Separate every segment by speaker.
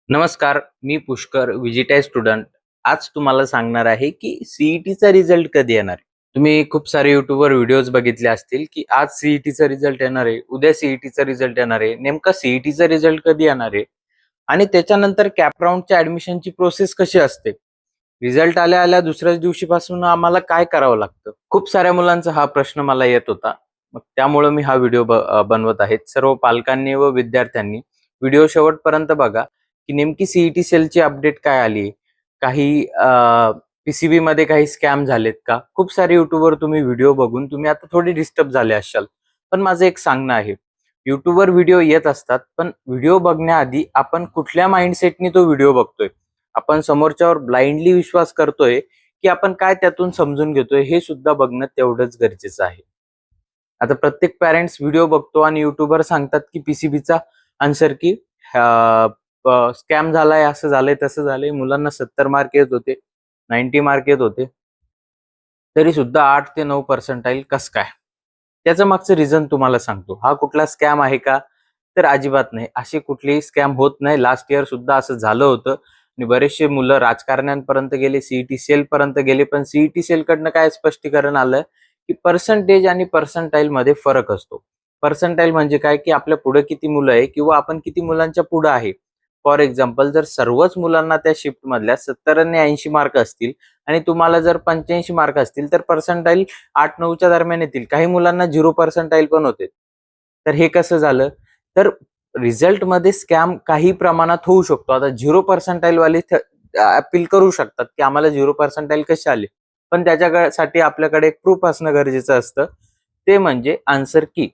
Speaker 1: नमस्कार, मी पुष्कर विजिटाय स्टुडंट. आज तुम्हाला सांगणार आहे की सीईटीचा रिझल्ट कधी येणार आहे. तुम्ही खूप सारे YouTubeवर व्हिडिओज बघितले असतील की आज सीईटीचा रिझल्ट येणार आहे, उद्या सीईटीचा रिझल्ट येणार आहे. नेमका सीईटीचा रिझल्ट कधी येणार आहे आणि त्याच्यानंतर कॅप राउंडच्या ऍडमिशनची प्रोसेस कशी असते. रिझल्ट आल्या दुसऱ्याच दिवशीपासून आम्हाला काय करावं लागतं. खूप साऱ्या मुलांचा हा प्रश्न मला येत होता. मग त्यामुळे मी हा व्हिडिओ बनवत आहे. सर्व पालकांनी व विद्यार्थ्यांनी व्हिडिओ शेवटपर्यंत बघा की नेमकी सीईटी सेलची अपडेट काय आली, काही पीसीबी मध्ये काही स्कॅम झालेत का. खूप सारे युट्यूबवर तुम्ही व्हिडिओ बघून तुम्ही आता थोडे डिस्टर्ब झाले असाल. पण माझं एक सांगणं आहे, युट्यूबवर व्हिडिओ येत असतात, पण व्हिडिओ बघण्याआधी आपण कुठल्या माइंडसेटनी तो व्हिडिओ बघतोय. आपण समोरच्यावर ब्लाइंडली विश्वास करतोय की आपण काय त्यातून समजून घेतोय हे सुद्धा बघणं तेवढंच गरजेचं आहे. आता प्रत्येक पॅरेंट्स व्हिडिओ बघतो आणि युट्यूबर सांगतात की पीसीबीचा आन्सर की स्कॅम झालाय, असं झालंय, तसं झालंय. मुलांना 70 मार्क येत होते, 90 मार्क येत होते, तरी सुद्धा 8 ते 9 पर्सेंटाईल कस काय. त्याचं मागचं रिझन तुम्हाला सांगतो. हा कुठला स्कॅम आहे का, तर अजिबात नाही. असे कुठलेही स्कॅम होत नाही. लास्ट इयर सुद्धा असं झालं होतं आणि बरेचसे मुलं राजकारण्यांपर्यंत गेले, सीईटी सेल पर्यंत गेले. पण सीईटी सेल कडनं काय स्पष्टीकरण आलं की पर्सेंटेज आणि पर्सेंटाईल मध्ये फरक असतो. पर्सेंटाईल म्हणजे काय, की आपल्या पुढे किती मुलं आहे किंवा आपण किती मुलांच्या पुढे आहे. फॉर एक्झाम्पल, जर सर्वच मुलांना त्या शिफ्ट मधल्या 70 आणि 80 मार्क असतील आणि तुम्हाला जर 85 मार्क असतील, तर पर्सेंटाईल 8-9च्या दरम्यान येतील. काही मुलांना 0 पर्सेंटाईल पण होते. तर हे कसं झालं, तर रिझल्ट मध्ये स्कॅम काही प्रमाणात होऊ शकतो. आता 0 पर्सेंटाईल वाले अपील करू शकतात की आम्हाला 0 पर्सेंटाईल कसे आले, पण त्याच्यासाठी आपल्याकडे एक प्रूफ असणं गरजेचं असतं. ते म्हणजे आन्सर की.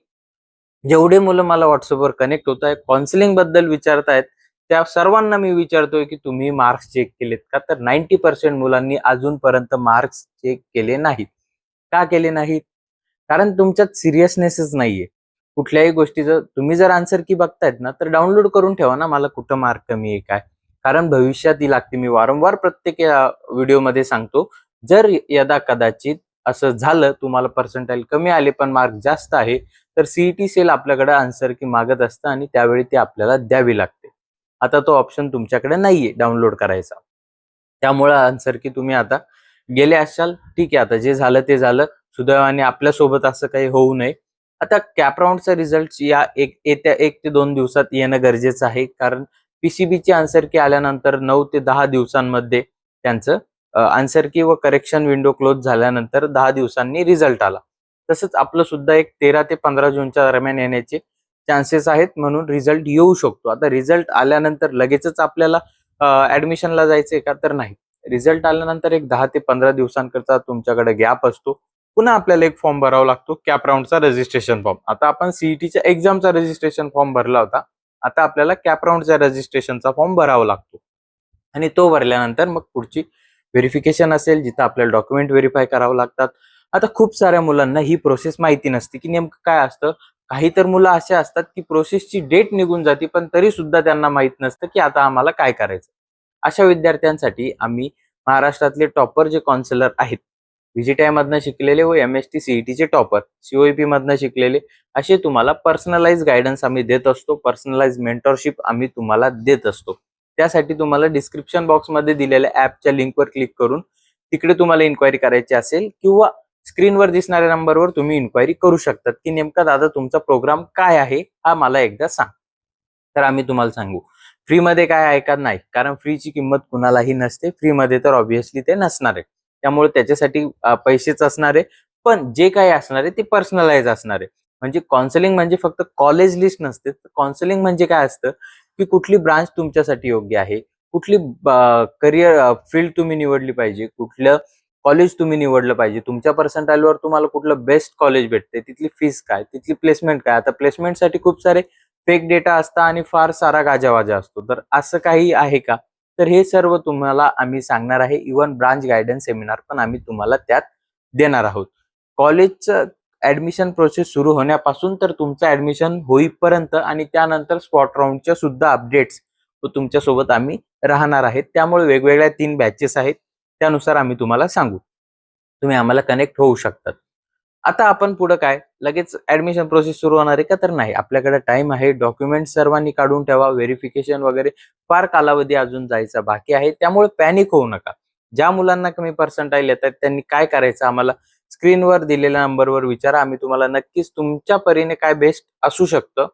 Speaker 1: जेवढे मुलं मला व्हॉट्सअपवर कनेक्ट होत आहे, काउन्सिलिंग बद्दल विचारतायत, त्या सर्वांना मी विचारतोय की तुम्ही मार्क्स चेक केलेत का. तर 90% मुलांनी अजूनपर्यंत मार्क्स चेक केले नाहीत. का केले नाहीत? कारण तुमच्यात सिरियसनेसच नाहीये. कुठल्याही गोष्टीचं तुम्ही जर आन्सर की बघतायत ना, तर डाउनलोड करून ठेवा ना, मला कुठं मार्क कमी आहे काय. कारण भविष्यात ही लागते. मी वारंवार प्रत्येक व्हिडिओमध्ये सांगतो, जर यदा कदाचित असं झालं, तुम्हाला पर्सेंटाईल कमी आले पण मार्क जास्त आहे, तर सीईटी सेल आपल्याकडे आन्सर की मागत असतं आणि त्यावेळी ती आपल्याला द्यावी लागते. आता तो ऑप्शन तुमच्याकडे नाहीये डाउनलोड करायचा. त्यामुळे आन्सर की तुम्ही आता गेले असाल, ठीक आहे, आता जे झालं ते झालं. सुदैवाने आपल्यासोबत असं काही होऊ नये. आता कॅप राउंडचा रिझल्ट या येत्या 1 ते 2 दिवसात येणं गरजेचं आहे. कारण पीसीबीची आन्सर की आल्यानंतर 9 ते 10 दिवसांमध्ये त्यांचं आन्सर की व करेक्शन विंडो क्लोज झाल्यानंतर 10 दिवसांनी रिझल्ट आला. तसंच आपलं सुद्धा एक 13 ते 15 जूनच्या दरम्यान येण्याचे चान्सेस आहेत, म्हणून रिझल्ट येऊ शकतो. आता रिझल्ट आल्यानंतर लगेचच आपल्याला ऍडमिशनला जायचंय का, तर नाही. रिझल्ट आल्यानंतर एक 10 ते 15 दिवसांकरता तुमच्याकडे गॅप असतो. पुन्हा आपल्याला एक फॉर्म भरावा लागतो, कॅप राउंडचा रजिस्ट्रेशन फॉर्म. आता आपण सीईटीच्या एक्झामचा रजिस्ट्रेशन फॉर्म भरला होता, आता आपल्याला कॅप राउंडच्या रजिस्ट्रेशनचा फॉर्म भरावा लागतो आणि तो भरल्यानंतर मग पुढची व्हेरिफिकेशन असेल, जिथं आपल्याला डॉक्युमेंट व्हेरीफाय करावं लागतात. आता खूप साऱ्या मुलांना ही प्रोसेस माहिती नसते की नेमकं काय असतं. काही तर मुलं असे असतात की प्रोसेसची डेट निघून जाते, पण तरी सुद्धा त्यांना माहित नसतं की आता आम्हाला काय करायचं. अशा विद्यार्थ्यांसाठी आम्ही महाराष्ट्रातले टॉपर जे काउन्सिलर आहेत, व्हीजीटीआय मधनं शिकलेले व एमएसटी सीईटीचे टॉपर, सीओईपी मधनं शिकलेले, असे तुम्हाला पर्सनलाइज गायडन्स आम्ही देत असतो. पर्सनलाइज मेंटरशिप आम्ही तुम्हाला देत असतो. त्यासाठी तुम्हाला डिस्क्रिप्शन बॉक्समध्ये दिलेल्या ऍपच्या लिंकवर क्लिक करून तिकडे तुम्हाला इन्क्वायरी करायची असेल किंवा स्क्रीनवर दिसणाऱ्या नंबरवर तुम्ही इन्क्वायरी करू शकतात की नेमका दादा तुमचा प्रोग्राम काय आहे, हा मला एकदा सांग. तर आम्ही तुम्हाला सांगू. फ्रीमध्ये काय आहे का, नाही. कारण फ्रीची किंमत कुणालाही नसते. फ्रीमध्ये तर ऑब्व्हियसली ते नसणार आहे. त्यामुळे त्याच्यासाठी पैसेच असणार आहे. पण जे काही असणार आहे ते पर्सनलाइज असणार आहे. म्हणजे काउन्सिलिंग म्हणजे फक्त कॉलेज लिस्ट नसते. काउन्सिलिंग म्हणजे काय असतं, की कुठली ब्रांच तुमच्यासाठी योग्य आहे, कुठली करिअर फील्ड तुम्ही निवडली पाहिजे, कुठलं कॉलेज तुम्ही निवडलं पाहिजे, तुमच्या पर्सेंटाईलवर तुम्हाला कुठलं बेस्ट कॉलेज भेटते, तिथली फीस काय, तिथली प्लेसमेंट काय. आता प्लेसमेंटसाठी खूप सारे फेक डेटा असता आणि फार सारा गाजावाजा असतो. तर असं काही आहे का, तर हे सर्व तुम्हाला आम्ही सांगणार आहे. इव्हन ब्रांच गायडन्स सेमिनार पण आम्ही तुम्हाला त्यात देणार आहोत. कॉलेजचं ऍडमिशन प्रोसेस सुरू होण्यापासून तर तुमचं ऍडमिशन होईपर्यंत आणि त्यानंतर स्पॉट राऊंडच्या सुद्धा अपडेट्स तुमच्यासोबत आम्ही राहणार आहेत. त्यामुळे वेगवेगळ्या 3 बॅचेस आहेत, त्यानुसार आम्ही तुम्हाला सांगू. तुम्ही आम्हाला कनेक्ट होऊ शकतात. आता आपण पुढे काय लगेच ऍडमिशन प्रोसेस सुरू होणार आहे का? तर नाही. आपल्याकडे टाइम आहे. डॉक्युमेंट सर्वांनी काढून ठेवा. व्हेरिफिकेशन वगैरे फार कालावधी अजून जायचा बाकी आहे. त्यामुळे पॅनिक होऊ नका. ज्या मुलांना कमी पर्सेंटाईल येतात त्यांनी काय करायचं आम्हाला स्क्रीनवर दिलेल्या नंबरवर विचारा. आम्ही तुम्हाला नक्कीच तुमच्या परीने काय बेस्ट असू शकतं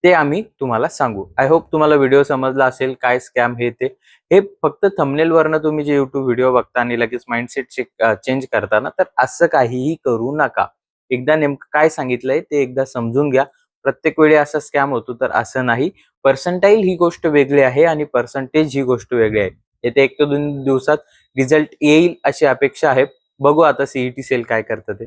Speaker 1: ते आम्ही तुम्हाला सांगू. आय होप तुम्हाला व्हिडिओ समजला असेल काय स्कॅम हे ते. हे फक्त थंबनेलवरनं तुम्ही जे YouTube व्हिडिओ बघता आणि लगेच माइंडसेट चेंज करता ना, तर असं काहीही करू नका. एकदा नेमकं काय सांगितलंय ते एकदा समजून घ्या. प्रत्येक वेळी असा स्कॅम होतो तर असं नाही. पर्सेंटाईल ही गोष्ट वेगळी आहे आणि पर्सेंटेज ही गोष्ट वेगळी आहे. येत्या 1 ते 2 दिवसात रिझल्ट येईल अशी अपेक्षा आहे. बघू आता सीईटी सेल काय करतं ते.